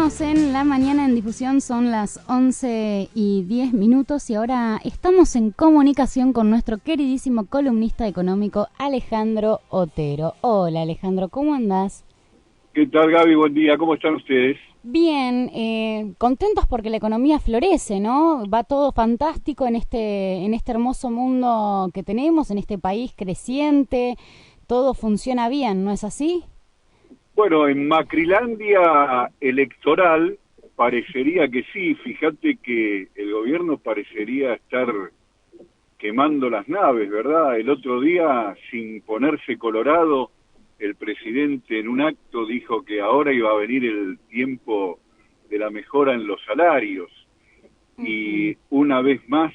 Seguimos en la mañana en difusión, son las 11:10 y ahora estamos en comunicación con nuestro queridísimo columnista económico Alejandro Otero. Hola Alejandro, ¿cómo andás? ¿Qué tal, Gaby? Buen día, ¿cómo están ustedes? Bien, contentos porque la economía florece, ¿no? Va todo fantástico en este hermoso mundo que tenemos, en este país creciente, todo funciona bien, ¿no es así? Bueno, en Macrilandia electoral parecería que sí. Fíjate que el gobierno parecería estar quemando las naves, ¿verdad? El otro día, sin ponerse colorado, el presidente en un acto dijo que ahora iba a venir el tiempo de la mejora en los salarios. Y una vez más,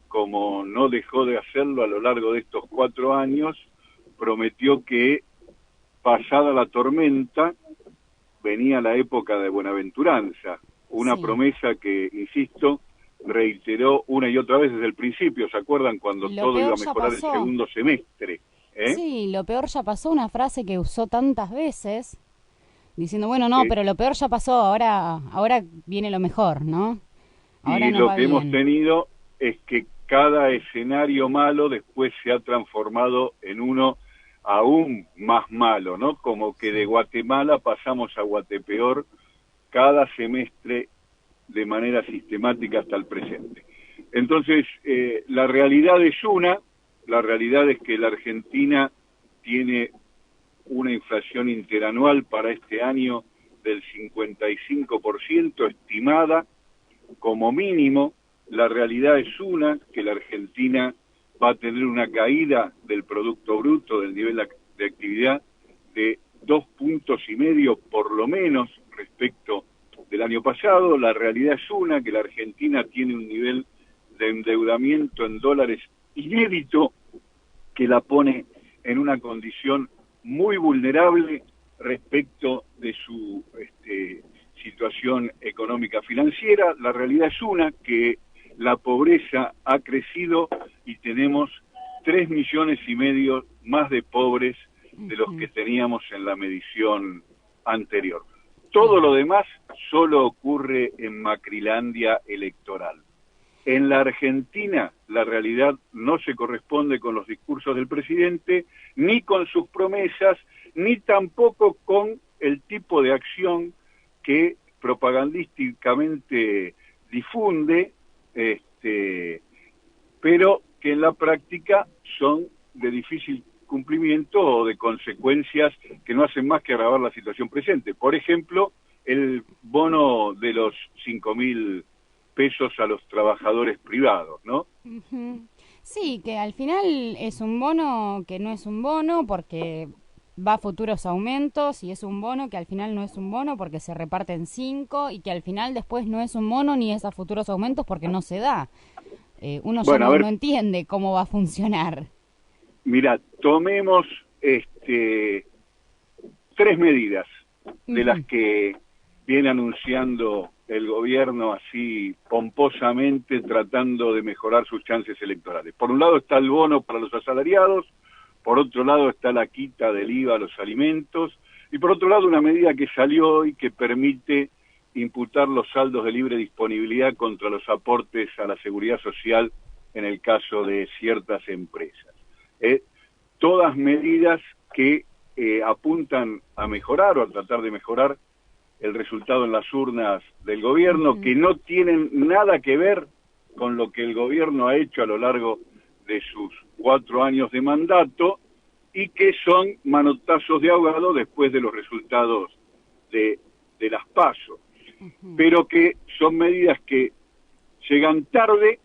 como no dejó de hacerlo a lo largo de estos 4 años, prometió que pasada la tormenta venía la época de buenaventuranza, una Sí. promesa que, insisto, reiteró una y otra vez desde el principio. ¿Se acuerdan cuando Lo todo iba peor a ya mejorar el pasó. segundo semestre? Sí, lo peor ya pasó, una frase que usó tantas veces, diciendo, bueno, no, Eh, pero lo peor ya pasó, ahora viene lo mejor, ¿no? Ahora y nos lo va que hemos bien. tenido es que cada escenario malo después se ha transformado en uno aún más malo, ¿no? Como que de Sí. Guatemala pasamos a Guatepeor cada semestre de manera sistemática hasta el presente. Entonces, la realidad es la realidad es que la Argentina tiene una inflación interanual para este año del 55% estimada como mínimo. La realidad es que la Argentina va a tener una caída del Producto Bruto, del nivel de actividad, de 2,5 puntos por lo menos respecto del año pasado. La realidad es que la Argentina tiene un nivel de endeudamiento en dólares inédito que la pone en una condición muy vulnerable respecto de su situación económica financiera. La realidad es que la pobreza ha crecido y tenemos 3,5 millones más de pobres de los que Ujú. teníamos en la medición anterior. Todo lo Claro. demás solo ocurre en Macrilandia electoral. En la Argentina, la realidad no se corresponde con los discursos del presidente, ni con sus promesas, ni tampoco con el tipo de acción que propagandísticamente difunde, pero que en la práctica son de difícil cumplimiento o de consecuencias que no hacen más que agravar la situación presente. Por ejemplo, el bono de los 5.000 pesos a los trabajadores privados, ¿no? Ujú. Sí, que al final es un bono que no es un bono porque va a futuros aumentos y es un bono que al final no es un bono porque se reparte en cinco y que al final después no es un bono ni es a futuros aumentos porque no se da. Uno ya Bueno, a no ver, entiende cómo va a funcionar. mira, tomemos 3 medidas de las Ujú. que viene anunciando el gobierno así pomposamente tratando de mejorar sus chances electorales. Por un lado está el bono para los asalariados, por otro lado está la quita del IVA a los alimentos, y por otro lado una medida que salió hoy que permite imputar los saldos de libre disponibilidad contra los aportes a la seguridad social en el caso de ciertas empresas. Eh, Todas medidas que apuntan a mejorar o a tratar de mejorar el resultado en las urnas del gobierno, Ujú. que no tienen nada que ver con lo que el gobierno ha hecho a lo largo de sus 4 años de mandato y que son manotazos de ahogado después de los resultados de, de las PASO, Ujú. pero que son medidas que llegan tarde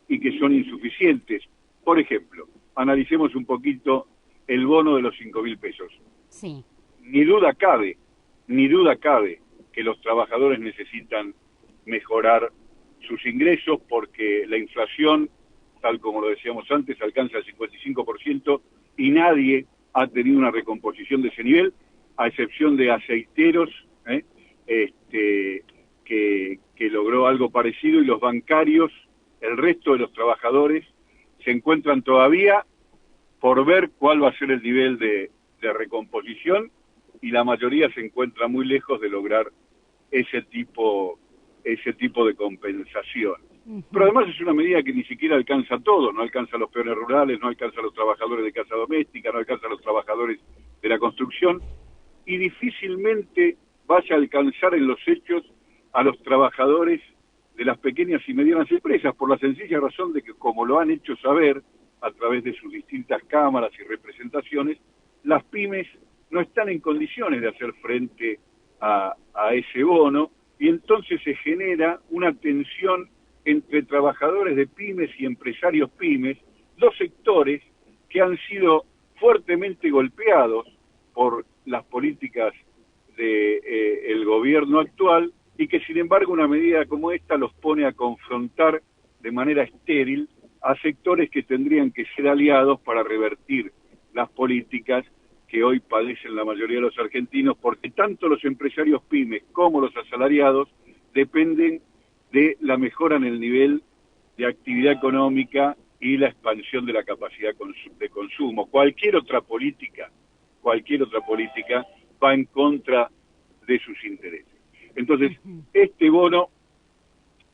y que son insuficientes. Por ejemplo, analicemos un poquito el bono de los 5.000 pesos. Sí. Ni duda cabe, ni duda cabe que los trabajadores necesitan mejorar sus ingresos porque la inflación, tal como lo decíamos antes, alcanza el 55% y nadie ha tenido una recomposición de ese nivel, a excepción de aceiteros, ¿eh? Que logró algo parecido, y los bancarios, el resto de los trabajadores, se encuentran todavía por ver cuál va a ser el nivel de recomposición, y la mayoría se encuentra muy lejos de lograr ese tipo de compensación. Ujú. Pero además es una medida que ni siquiera alcanza a todos, no alcanza a los peones rurales, no alcanza a los trabajadores de casa doméstica, no alcanza a los trabajadores de la construcción, y difícilmente vaya a alcanzar en los hechos a los trabajadores de las pequeñas y medianas empresas, por la sencilla razón de que, como lo han hecho saber a través de sus distintas cámaras y representaciones, las pymes no están en condiciones de hacer frente a ese bono, y entonces se genera una tensión entre trabajadores de pymes y empresarios pymes, dos sectores que han sido fuertemente golpeados por las políticas del gobierno actual, y que sin embargo una medida como esta los pone a confrontar de manera estéril a sectores que tendrían que ser aliados para revertir las políticas que hoy padecen la mayoría de los argentinos, porque tanto los empresarios pymes como los asalariados dependen de la mejora en el nivel de actividad económica y la expansión de la capacidad de consumo. Cualquier otra política va en contra de sus intereses. Entonces, este bono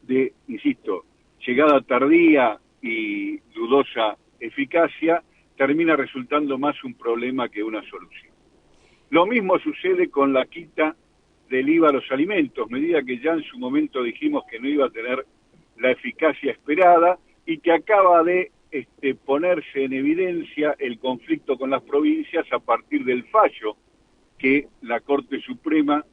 de, insisto, llegada tardía y dudosa eficacia, termina resultando más un problema que una solución. Lo mismo sucede con la quita del IVA a los alimentos, medida que ya en su momento dijimos que no iba a tener la eficacia esperada y que acaba de ponerse en evidencia el conflicto con las provincias a partir del fallo que la Corte Suprema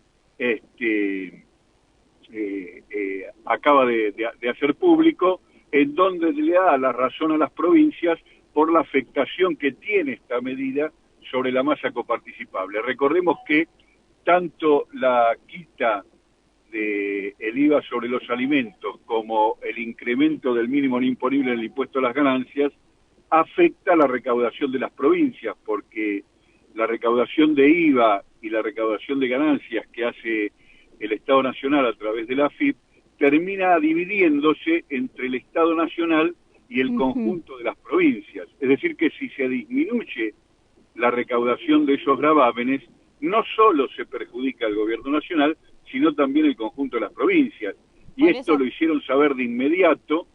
acaba de hacer público, en donde le da la razón a las provincias por la afectación que tiene esta medida sobre la masa coparticipable. Recordemos que tanto la quita del IVA sobre los alimentos como el incremento del mínimo no imponible en el impuesto a las ganancias afecta la recaudación de las provincias, porque la recaudación de IVA y la recaudación de ganancias que hace el Estado Nacional a través de la AFIP termina dividiéndose entre el Estado Nacional y el conjunto de las provincias. Es decir, que si se disminuye la recaudación de esos gravámenes, no solo se perjudica al gobierno nacional, sino también el conjunto de las provincias. Y esto lo hicieron saber de inmediato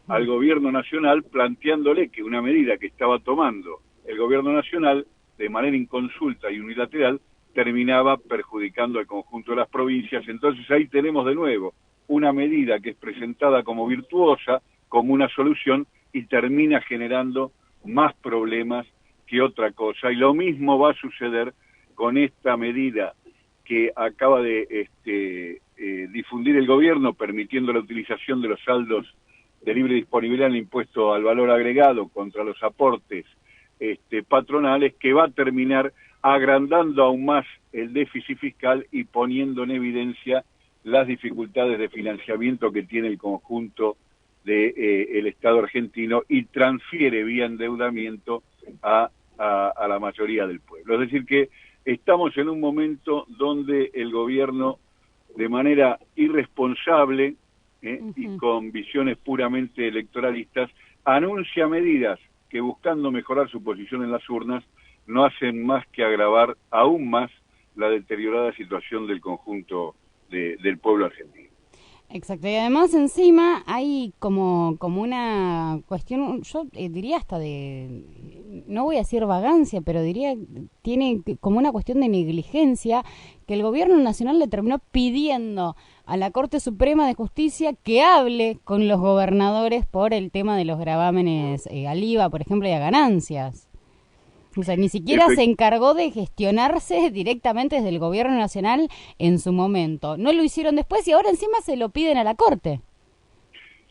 al gobierno nacional, planteándole que una medida que estaba tomando el gobierno nacional de manera inconsulta y unilateral terminaba perjudicando al conjunto de las provincias. Entonces ahí tenemos de nuevo una medida que es presentada como virtuosa, como una solución, y termina generando más problemas que otra cosa. Y lo mismo va a suceder con esta medida que acaba de difundir el gobierno, permitiendo la utilización de los saldos de libre disponibilidad en el impuesto al valor agregado contra los aportes patronales, que va a terminar agrandando aún más el déficit fiscal y poniendo en evidencia las dificultades de financiamiento que tiene el conjunto del Estado argentino y transfiere vía endeudamiento a la mayoría del pueblo. Es decir que estamos en un momento donde el gobierno, de manera irresponsable y con visiones puramente electoralistas, anuncia medidas que, buscando mejorar su posición en las urnas, no hacen más que agravar aún más la deteriorada situación del conjunto del pueblo argentino. Exacto, y además encima hay como una cuestión, yo diría hasta no voy a decir vagancia, pero diría, tiene como una cuestión de negligencia, que el gobierno nacional le terminó pidiendo a la Corte Suprema de Justicia que hable con los gobernadores por el tema de los gravámenes al IVA, por ejemplo, y a ganancias. O sea, ni siquiera se encargó de gestionarse directamente desde el gobierno nacional en su momento. No lo hicieron después y ahora encima se lo piden a la Corte.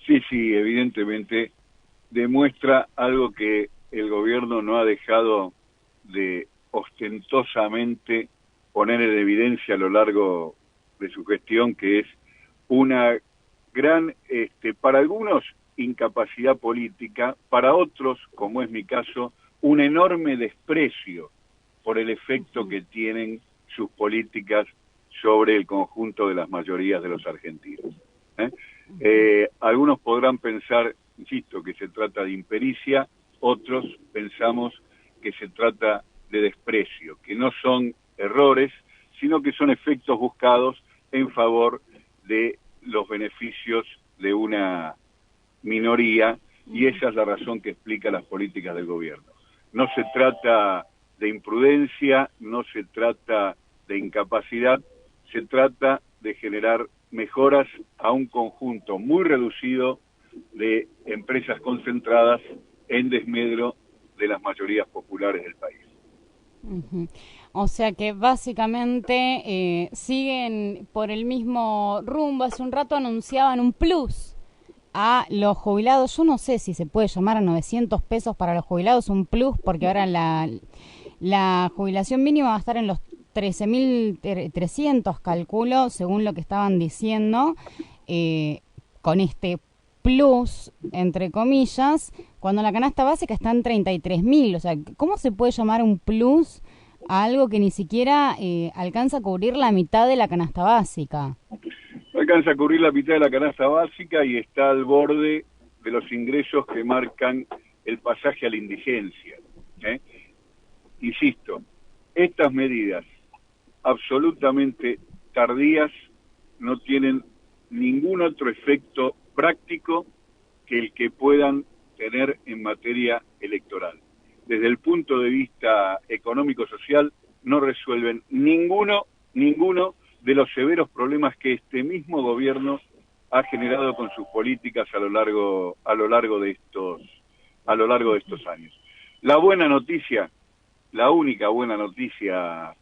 Sí, evidentemente demuestra algo que el gobierno no ha dejado de ostentosamente poner en evidencia a lo largo de su gestión, que es una gran, para algunos, incapacidad política, para otros, como es mi caso, un enorme desprecio por el efecto que tienen sus políticas sobre el conjunto de las mayorías de los argentinos. Algunos podrán pensar, insisto, que se trata de impericia, otros pensamos que se trata de desprecio, que no son errores, sino que son efectos buscados en favor de los beneficios de una minoría, y esa es la razón que explica las políticas del gobierno. No se trata de imprudencia, no se trata de incapacidad, se trata de generar mejoras a un conjunto muy reducido de empresas concentradas en desmedro de las mayorías populares del país. Uh-huh. O sea que básicamente siguen por el mismo rumbo. Hace un rato anunciaban un plus a los jubilados. Yo no sé si se puede llamar a 900 pesos para los jubilados un plus, porque ahora la jubilación mínima va a estar en los 13.300, calculo, según lo que estaban diciendo, con este plus, entre comillas, cuando la canasta básica está en 33.000. O sea, ¿cómo se puede llamar un plus a algo que ni siquiera alcanza a cubrir la mitad de la canasta básica? No alcanza a cubrir la mitad de la canasta básica y está al borde de los ingresos que marcan el pasaje a la indigencia. Insisto, estas medidas absolutamente tardías no tienen ningún otro efecto práctico que el que puedan tener en materia electoral. Desde el punto de vista económico-social no resuelven ninguno de los severos problemas que este mismo gobierno ha generado con sus políticas a lo largo de estos años. La buena noticia, la única buena noticia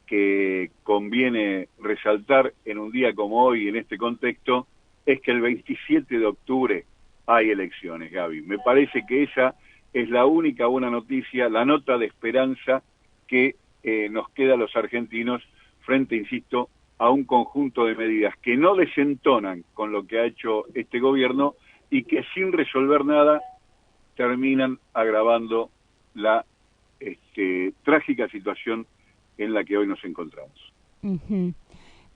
que conviene resaltar en un día como hoy, en este contexto, es que el 27 de octubre hay elecciones, Gaby. Me parece que esa es la única buena noticia, la nota de esperanza que nos queda a los argentinos frente, insisto, a un conjunto de medidas que no desentonan con lo que ha hecho este gobierno y que sin resolver nada terminan agravando la trágica situación en la que hoy nos encontramos. Uh-huh.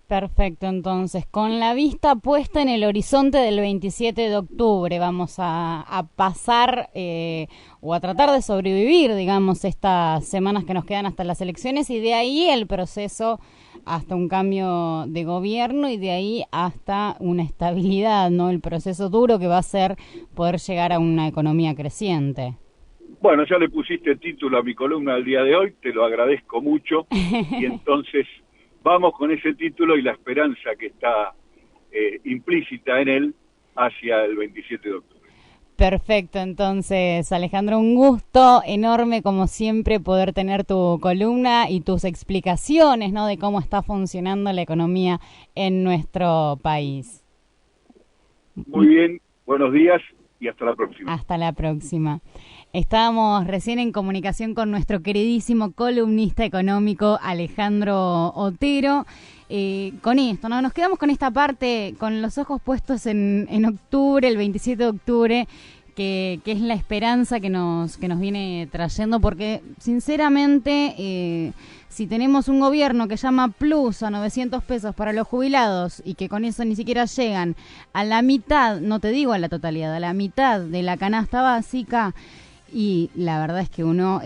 Perfecto, entonces, con la vista puesta en el horizonte del 27 de octubre, vamos a pasar o a tratar de sobrevivir, digamos, estas semanas que nos quedan hasta las elecciones, y de ahí el proceso hasta un cambio de gobierno y de ahí hasta una estabilidad, ¿no? El proceso duro que va a ser poder llegar a una economía creciente. Bueno, ya le pusiste título a mi columna del día de hoy, te lo agradezco mucho, y entonces vamos con ese título y la esperanza que está implícita en él hacia el 27 de octubre. Perfecto, entonces, Alejandro, un gusto enorme, como siempre, poder tener tu columna y tus explicaciones, ¿no?, de cómo está funcionando la economía en nuestro país. Muy bien, buenos días y hasta la próxima. Hasta la próxima. Estábamos recién en comunicación con nuestro queridísimo columnista económico Alejandro Otero. Con esto, ¿no? Nos quedamos con esta parte, con los ojos puestos en octubre, el 27 de octubre, que es la esperanza que nos viene trayendo, porque sinceramente, si tenemos un gobierno que llama plus a 900 pesos para los jubilados y que con eso ni siquiera llegan a la mitad, no te digo a la totalidad, a la mitad de la canasta básica, y la verdad es que uno,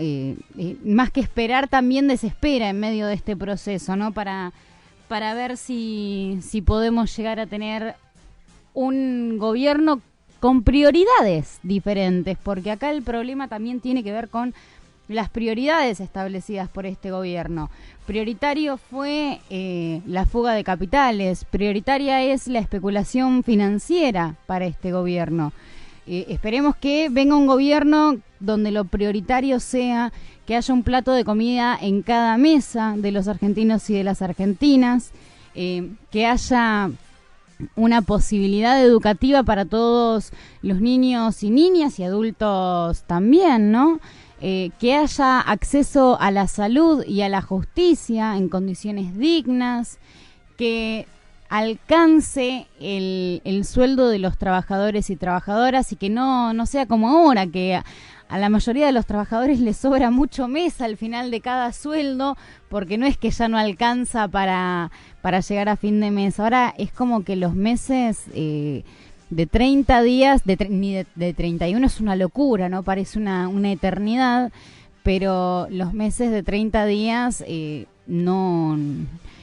más que esperar, también desespera en medio de este proceso, ¿no? Para ver si podemos llegar a tener un gobierno con prioridades diferentes, porque acá el problema también tiene que ver con las prioridades establecidas por este gobierno. Prioritario fue la fuga de capitales, prioritaria es la especulación financiera para este gobierno. Esperemos que venga un gobierno donde lo prioritario sea que haya un plato de comida en cada mesa de los argentinos y de las argentinas, que haya una posibilidad educativa para todos los niños y niñas y adultos también, ¿no? Que haya acceso a la salud y a la justicia en condiciones dignas, que alcance el sueldo de los trabajadores y trabajadoras y que no sea como ahora, que a la mayoría de los trabajadores les sobra mucho mes al final de cada sueldo, porque no es que ya no alcanza para llegar a fin de mes. Ahora es como que los meses de 30 días, ni de 31 es una locura, ¿no? Parece una eternidad, pero los meses de 30 días no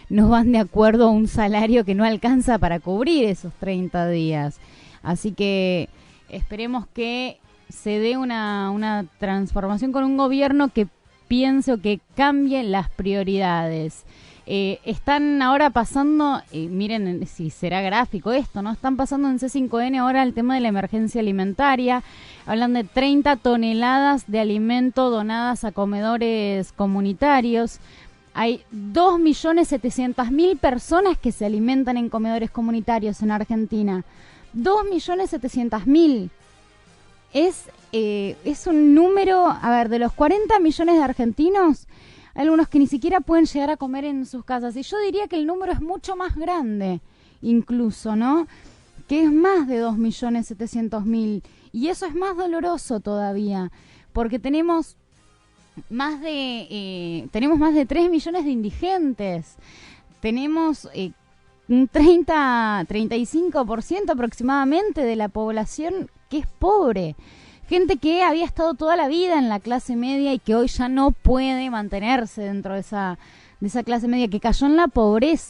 no van de acuerdo a un salario que no alcanza para cubrir esos 30 días. Así que esperemos que se dé una transformación con un gobierno que piense o que cambie las prioridades. Están ahora pasando, miren si será gráfico esto, ¿no? Están pasando en C5N ahora el tema de la emergencia alimentaria. Hablan de 30 toneladas de alimento donadas a comedores comunitarios. Hay 2.700.000 personas que se alimentan en comedores comunitarios en Argentina. 2.700.000. Es un número, a ver, de los 40 millones de argentinos, hay algunos que ni siquiera pueden llegar a comer en sus casas. Y yo diría que el número es mucho más grande, incluso, ¿no? Que es más de 2.700.000. Y eso es más doloroso todavía, porque tenemos más de 3 millones de indigentes. Tenemos un 35% aproximadamente de la población que es pobre. Gente que había estado toda la vida en la clase media y que hoy ya no puede mantenerse dentro de esa clase media, que cayó en la pobreza.